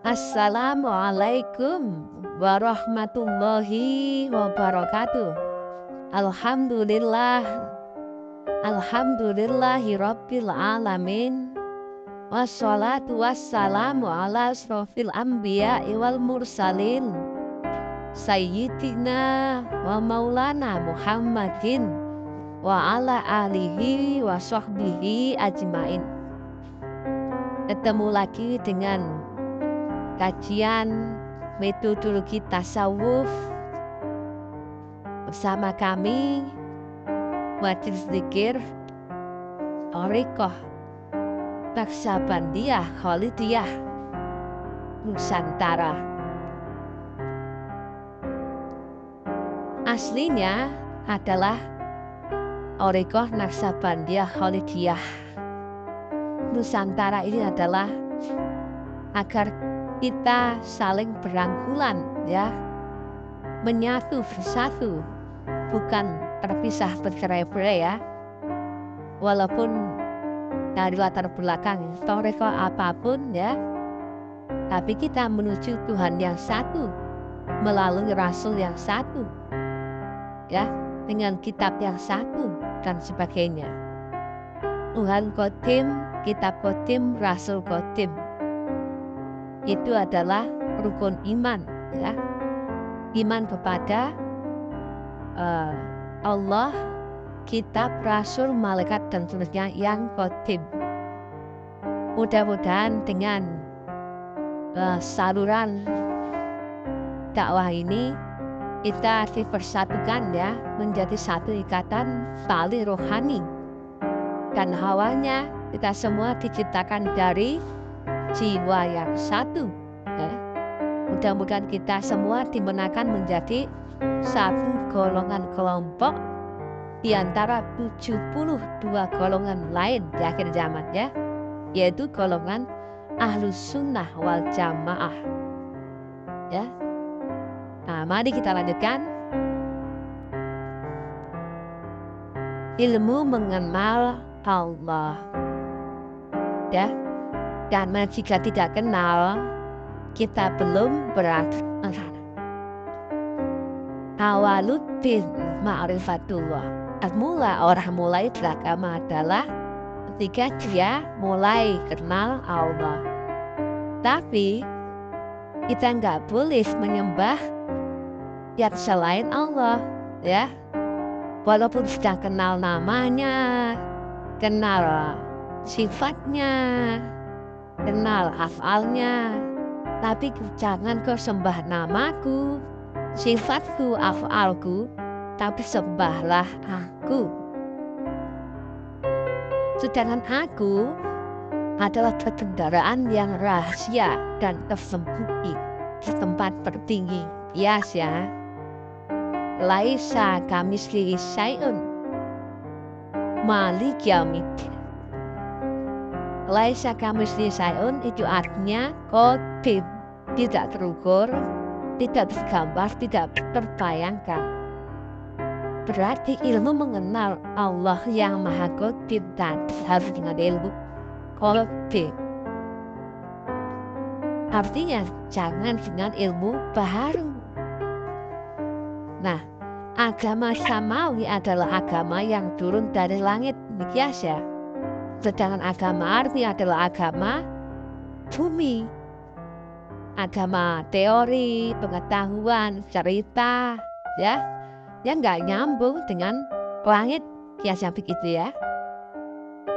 Assalamualaikum warahmatullahi wabarakatuh. Alhamdulillah, alhamdulillahi rabbil alamin. Wassalatu wassalamu ala asrofil anbiya wal mursalin, Sayyidina wa maulana Muhammadin wa ala alihi wa sahbihi ajmain. Ketemu lagi dengan kajian metodologi tasawuf bersama kami Majelis Zikir Thariqah Naqsabandiyah Khalidiyah Nusantara. Aslinya adalah Thariqah Naqsabandiyah Khalidiyah Nusantara. Ini adalah agar kita saling berangkulan, ya, menyatu bersatu, bukan terpisah bercerai-berai, ya. Walaupun dari latar belakang Thariqah apapun, ya, tapi kita menuju Tuhan yang satu melalui Rasul yang satu, ya, dengan kitab yang satu dan sebagainya. Tuhan Qadim, kitab Qadim, Rasul Qadim. Itu adalah rukun iman, ya. Iman kepada Allah, kitab, Rasul, malaikat, dan seterusnya yang Qadim. Mudah-mudahan dengan saluran dakwah ini kita dipersatukan, ya, menjadi satu ikatan tali rohani. Dan awalnya kita semua diciptakan dari jiwa yang satu, ya. Mudah-mudahan kita semua dimenangkan menjadi satu golongan kelompok di antara 72 golongan lain di akhir zaman, ya, yaitu golongan Ahlus Sunnah wal Jamaah, ya. Nah, mari kita lanjutkan. Ilmu mengenal Allah, ya. Karena jika tidak kenal, kita belum berarti. Awaluddin ma'rifatullah. Orang mulai beragama adalah ketika dia mulai kenal Allah. Tapi kita nggak boleh menyembah yang selain Allah, ya. Walaupun sudah kenal namanya, kenal sifatnya, kenal afalnya, tapi jangan kau sembah namaku, sifatku, afalku, tapi sembahlah aku. Sedangkan aku adalah kendaraan yang rahasia dan tersembunyi di tempat tertinggi. Yes, ya. Laisa kamitslihi syai'un malik yaumid. Laisa kamitslihi syai'un itu artinya qadim, tidak terukur, tidak tergambar, tidak terbayangkan. Berarti ilmu mengenal Allah yang Maha Qadim tadi harus dengan ilmu qadim. Artinya jangan dengan ilmu baharu. Nah, agama samawi adalah agama yang turun dari langit, demikian, ya. Sedangkan agama arti adalah agama bumi, agama teori, pengetahuan, cerita, ya, yang nggak nyambung dengan langit, kiasnya begitu, ya.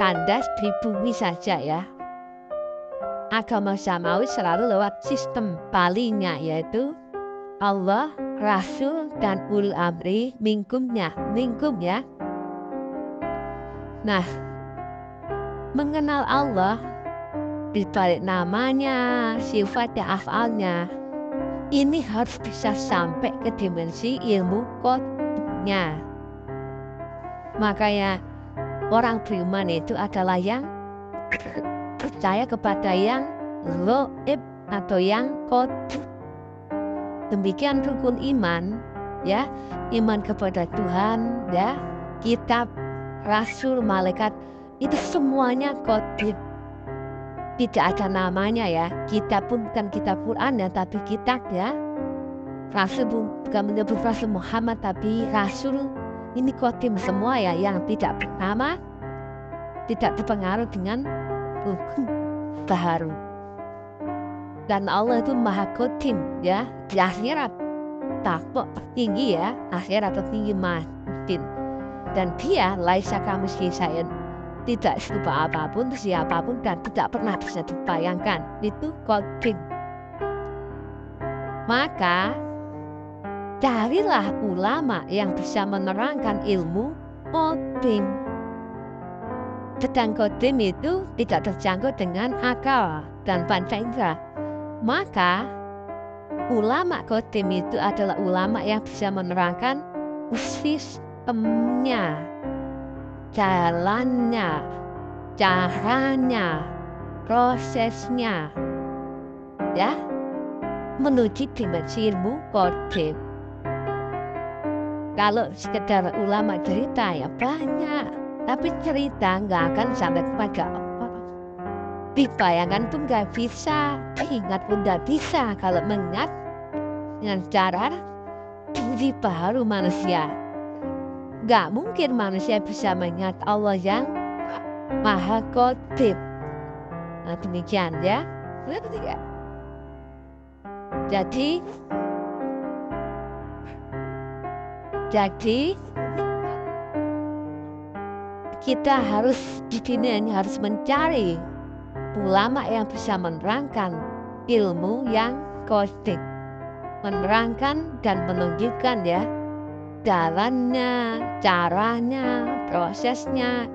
Kandas di bumi saja, ya. Agama samawi selalu lewat sistem palingnya, yaitu Allah, Rasul, dan ulul amri minkumnya, ya. Nah, mengenal Allah di balik namanya, sifatnya, afalnya, ini harus bisa sampai ke dimensi ilmu qadnya. Makanya orang beriman itu adalah yang percaya kepada yang ghaib atau yang qad. Demikian rukun iman, ya, iman kepada Tuhan, ya, kitab, Rasul, malaikat, itu semuanya qadim. tidak ada namanya ya. Kitab pun bukan kitab Quran ya, tapi kitab ya. Rasul bukan menyebut Rasul Muhammad, tapi Rasul ini khotim semua ya, yang tidak bernama, tidak terpengaruh dengan hukum baharu. Dan Allah itu maha khotim ya, di akhirat takwa tinggi ya, akhirat tertinggi mungkin. Dan dia laisa kamitslihi syai'un, tidak serupa apapun, siapapun, dan tidak pernah bisa dibayangkan. Itu khotim. Maka carilah ulama yang bisa menerangkan ilmu khotim. Sedang khotim itu tidak terjangkau dengan akal dan panca indera. Maka ulama khotim itu adalah ulama yang bisa menerangkan sistemnya, jalannya, caranya, prosesnya ya, menuju dimensi ilmu khotim. Kalau sekedar ulama cerita ya banyak, tapi cerita nggak akan sampai kepada Allah. Dibayangkan pun nggak bisa, diingat pun nggak bisa. Kalau mengingat dengan cara budi baharu manusia, nggak mungkin manusia bisa mengingat Allah yang maha khotim. Nah demikian ya. Ngerti ya? Jadi kita harus di sini harus mencari ulama yang bisa menerangkan ilmu yang khotim, menerangkan dan menunjukkan ya jalannya, caranya, prosesnya,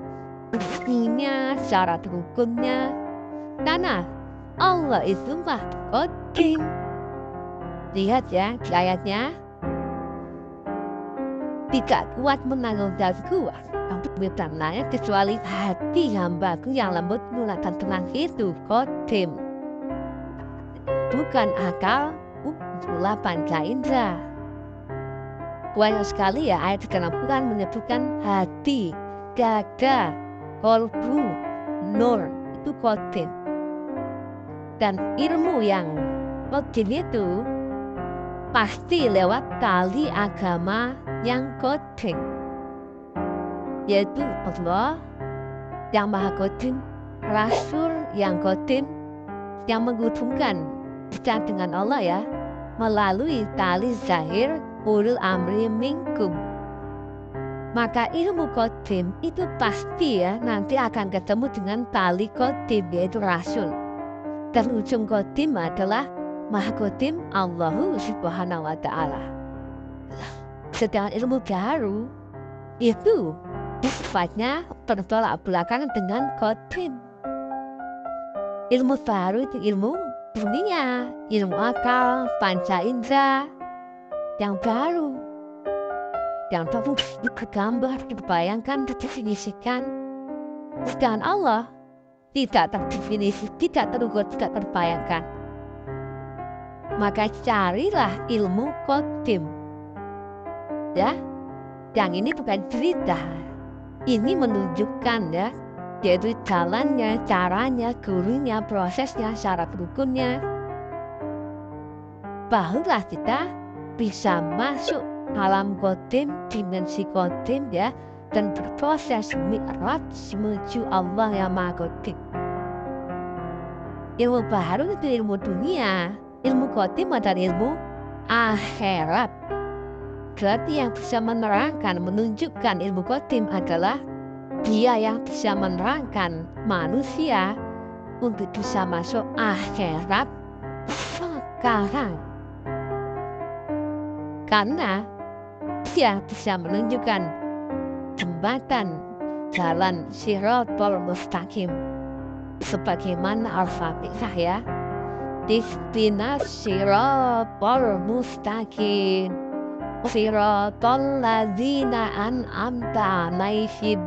buktinya, syarat hukumnya. Karena Allah itu mah khotim. Lihat ya di ayatnya, tidak kuat menanggung jawabku tanahnya kecuali hati hambaku yang lembut, lunak dan tenang. Itu khotim, bukan akal, pula panca indera. Banyak sekali ya ayat Al-Quran menyebutkan hati, dada, kolbu, nur, itu khotim. Dan ilmu yang khotim itu pasti lewat tali agama yang khotim, yaitu Allah yang maha khotim, Rasul yang khotim, yang menghubungkan kita dengan Allah ya, melalui tali zahir ulul amri minkum. Maka ilmu khotim itu pasti ya nanti akan ketemu dengan tali khotim, yaitu Rasul. Dan ujung khotim adalah maha khotim Allahu subhanahu wa ta'ala. Sedangkan ilmu baru itu sifatnya bertolak belakang dengan khotim. Ilmu baru itu ilmu dunia, ilmu akal, panca indera yang baru, yang perlu digambar, dibayangkan, didefinisikan. Sedangkan Allah tidak terdefinisi, tidak terukur, tidak terbayangkan. Maka carilah ilmu khotim ya, yang ini bukan cerita, ini menunjukkan ya, yaitu jalannya, caranya, gurunya, prosesnya, syarat rukunnya. Barulah kita bisa masuk alam khotim, dimensi khotim ya, dan berproses mi'raj menuju Allah yang maha khotim. Ilmu baharu itu ilmu dunia, ilmu khotim adalah ilmu akhirat. Berarti yang bisa menerangkan, menunjukkan ilmu khotim adalah dia yang bisa menerangkan manusia untuk bisa masuk akhirat sekarang. Karena dia bisa menunjukkan jembatan jalan Shiratal Mustaqim sebagaimana Al-Fatihah ya. Ihdinas Shiratal Mustaqim Shiratal ladzina an'amta 'alaihim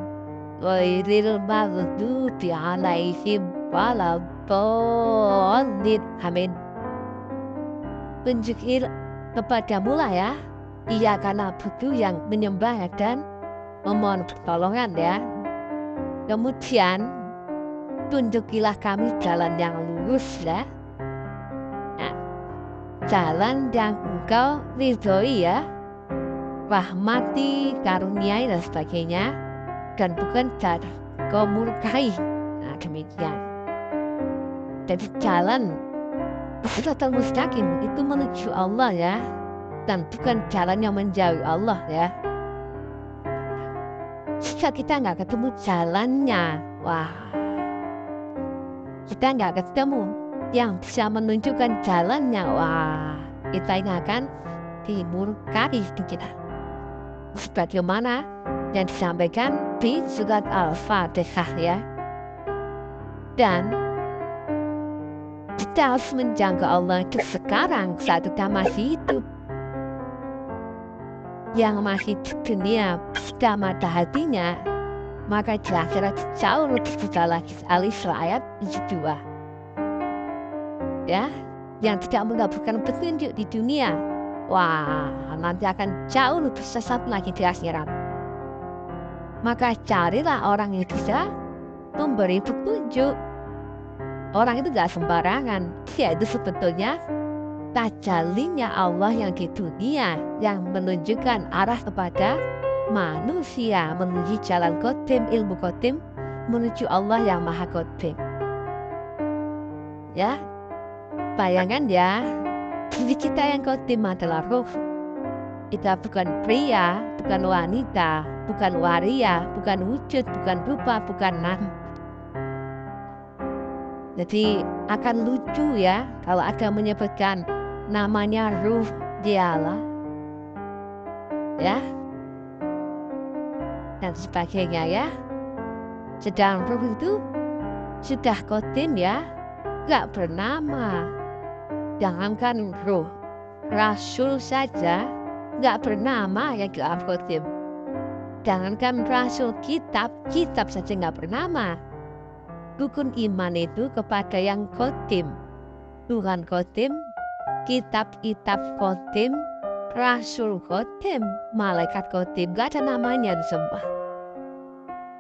ghairil maghdubi 'alaihim waladdallin. Amin. Tunjukin kepadamu lah ya, ia karena butuh yang menyembah dan memohon pertolongan ya. Kemudian tunjukilah kami jalan yang lurus ya. Nah, jalan yang engkau ridhoi ya, rahmati, karuniai dan sebagainya, dan bukan jalan kau murkai. Nah, demikian. Jadi jalan Siratal Mustaqim itu menuju Allah ya, dan bukan jalan yang menjauhi Allah ya. Jika kita nggak ketemu jalannya, wah, kita nggak ketemu yang bisa menunjukkan jalannya, wah, kita ini akan dimurkai kita. Sebagaimana yang disampaikan di surat Al-Fatihah ya. Dan kita harus menjangkau Allah itu sekarang saat kita masih hidup. Yang masih di dunia sudah mata hatinya, maka di akhirat jauh lebih susah lagi. Al-Isra ayat 72 ya, yang tidak mendapatkan petunjuk di dunia, wah, nanti akan jauh lebih sesat lagi di akhirat. Maka carilah orang yang bisa memberi petunjuk. Orang itu gak sembarangan, dia itu sebetulnya tajalinya Allah yang di dunia, yang menunjukkan arah kepada manusia menuju jalan qadim, ilmu qadim, menuju Allah yang maha qadim ya. Bayangkan ya, diri kita yang qadim adalah ruh. Kita bukan pria, bukan wanita, bukan waria, bukan wujud, bukan rupa, bukan nama. Jadi akan lucu ya kalau ada menyebutkan namanya ruh dialah ya, dan sebagainya ya. Sedang ruh itu sudah qadim ya, gak bernama. Jangankan ruh, rasul saja gak bernama yang gak qadim. Jangankan rasul, kitab saja gak bernama. Rukun iman itu kepada yang qadim, Tuhan qadim, kitab-kitab qadim, rasul qadim, malaikat qadim, gak ada namanya di semua.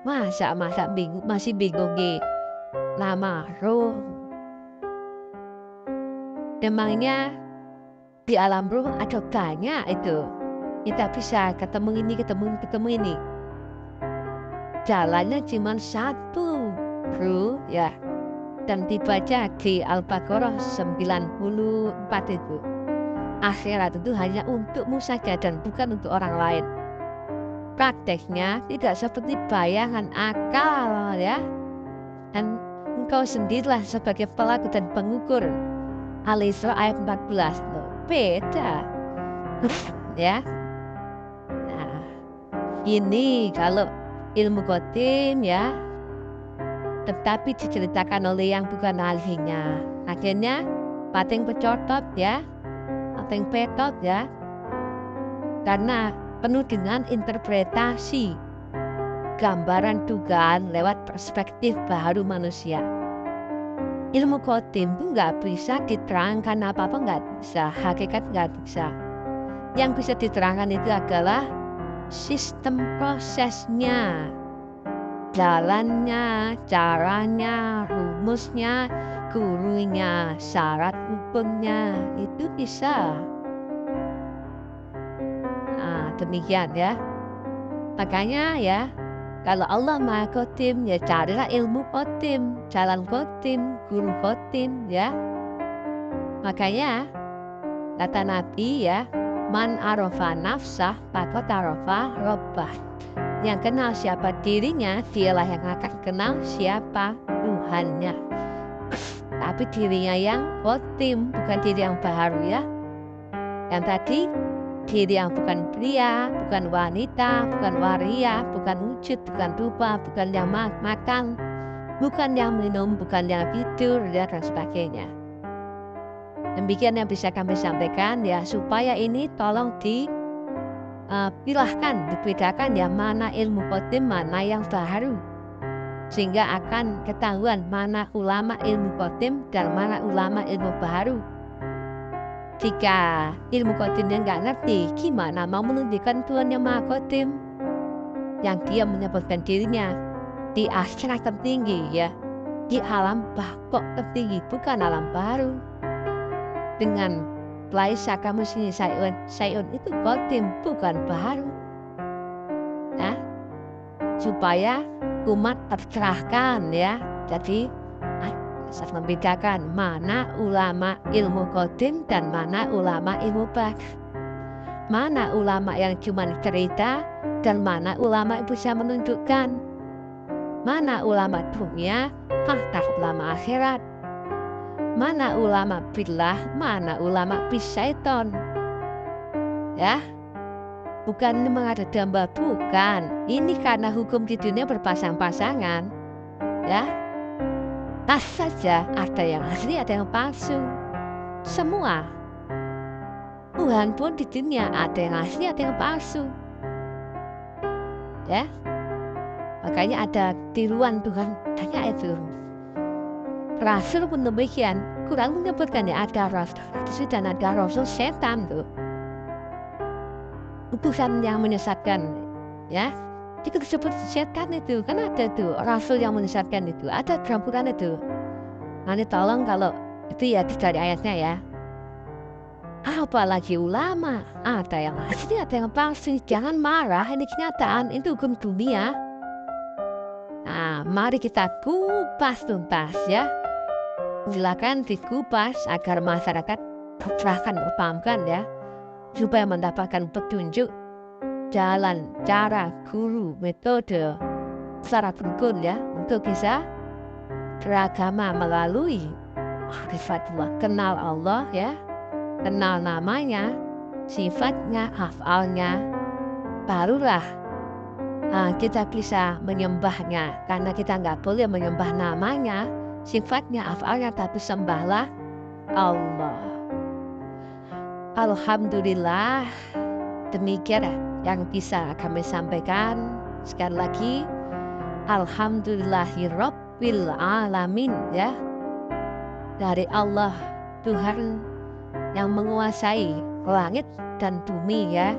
Masa bingung, masih bingung nama ruh. Memangnya di alam ruh ada banyak itu. Kita bisa ketemu ini. Jalannya cuma satu, ruh ya. Dan dibaca di Al-Baqarah 94 itu. Akhirat itu hanya untukmu saja dan bukan untuk orang lain. Prakteknya tidak seperti bayangan akal ya. Dan engkau sendirilah sebagai pelaku dan pengukur. Al-Isra ayat 14 loh, beda ya. Nah, ini kalau ilmu qadim ya, tetapi diceritakan oleh yang bukan ahlinya, akhirnya pating pecotot ya, pating petot ya, karena penuh dengan interpretasi, gambaran dugaan lewat perspektif baru manusia. Ilmu qadim itu nggak bisa diterangkan apa-apa, nggak bisa, hakikat nggak bisa. Yang bisa diterangkan itu adalah sistem prosesnya, jalannya, caranya, rumusnya, gurunya, syarat hukumnya, itu bisa. Nah, demikian ya. Makanya ya, kalau Allah maha qadim ya carilah ilmu qadim, jalan qadim, guru qadim ya. Makanya kata Nabi ya, man arafa nafsah faqad arafa rabbah. Yang kenal siapa dirinya, dialah yang akan kenal siapa Tuhannya. Tapi dirinya yang qadim, bukan diri yang baru ya. Yang tadi diri yang bukan pria, bukan wanita, bukan waria, bukan wujud, bukan rupa, bukan yang makan, bukan yang minum, bukan yang tidur, dan sebagainya. Demikian yang bisa kami sampaikan ya, supaya ini tolong dipilahkan, dibedakan ya, mana ilmu qadim, mana yang baru. Sehingga akan ketahuan mana ulama ilmu qadim dan mana ulama ilmu baru. Jika ilmu qadimnya nggak ngerti, gimana mau menunjukkan Tuhan yang maha qadim, yang dia menyebutkan dirinya di akhirat tertinggi ya, di alam bakok tertinggi, bukan alam baru. Dengan laisa kamitslihi syai'un itu qadim, bukan baru. Nah, supaya umat tercerahkan ya. Jadi membedakan mana ulama ilmu qadim dan mana ulama ilmu baru. Mana ulama yang cuma cerita dan mana ulama yang bisa menunjukkan. Mana ulama dunia, tak ulama akhirat. Mana ulama billah, mana ulama bisyaiton. Ya, bukan mengada domba, bukan. Ini karena hukum di dunia berpasang-pasangan. Ya, tas saja ada yang asli, ada yang palsu. Semua. Tuhan pun di dunia ada yang asli, ada yang palsu. Ya, makanya ada tiruan Tuhan, tanya itu. Rasul pun demikian. Quran menyebutkan ya ada rasul dan ada rasul setan tuh. Utusan yang menyesatkan, ya. Itu disebut setan itu, kan ada tuh rasul yang menyesatkan itu, ada dalam Quran itu. Nanti tolong kalau itu ya dicari ayatnya ya. Apalagi ulama, ada yang asli, ada yang palsu. Jangan marah, ini kenyataan, itu hukum dunia. Nah, mari kita kupas tuntas ya. Silakan dikupas agar masyarakat tercerahkan, berpahamkan ya, supaya mendapatkan petunjuk jalan, cara, guru, metode secara rukun ya, untuk bisa beragama melalui ma'rifatullah, kenal Allah ya, kenal namanya, sifatnya, afalnya, barulah kita bisa menyembahnya. Karena kita nggak boleh menyembah namanya, sifatnya, afalnya, tapi sembahlah Allah. Alhamdulillah, demikian yang bisa kami sampaikan. Sekali lagi, alhamdulillahirabbil alamin ya. Dari Allah Tuhan yang menguasai langit dan bumi ya,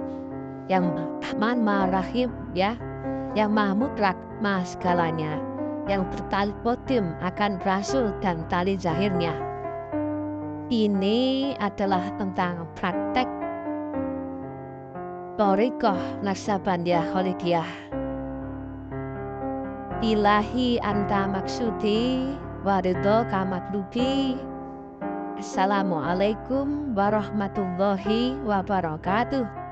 yang Rahman Maha Rahim ya, yang Maha Mutlak Maha segalanya, yang bertali kodim akan rasul dan tali zahirnya. Ini adalah tentang praktek Thariqah Naqsabandiyah Khalidiyah. Ilahi anta maksudi waridho kamatlubi. Assalamualaikum warahmatullahi wabarakatuh.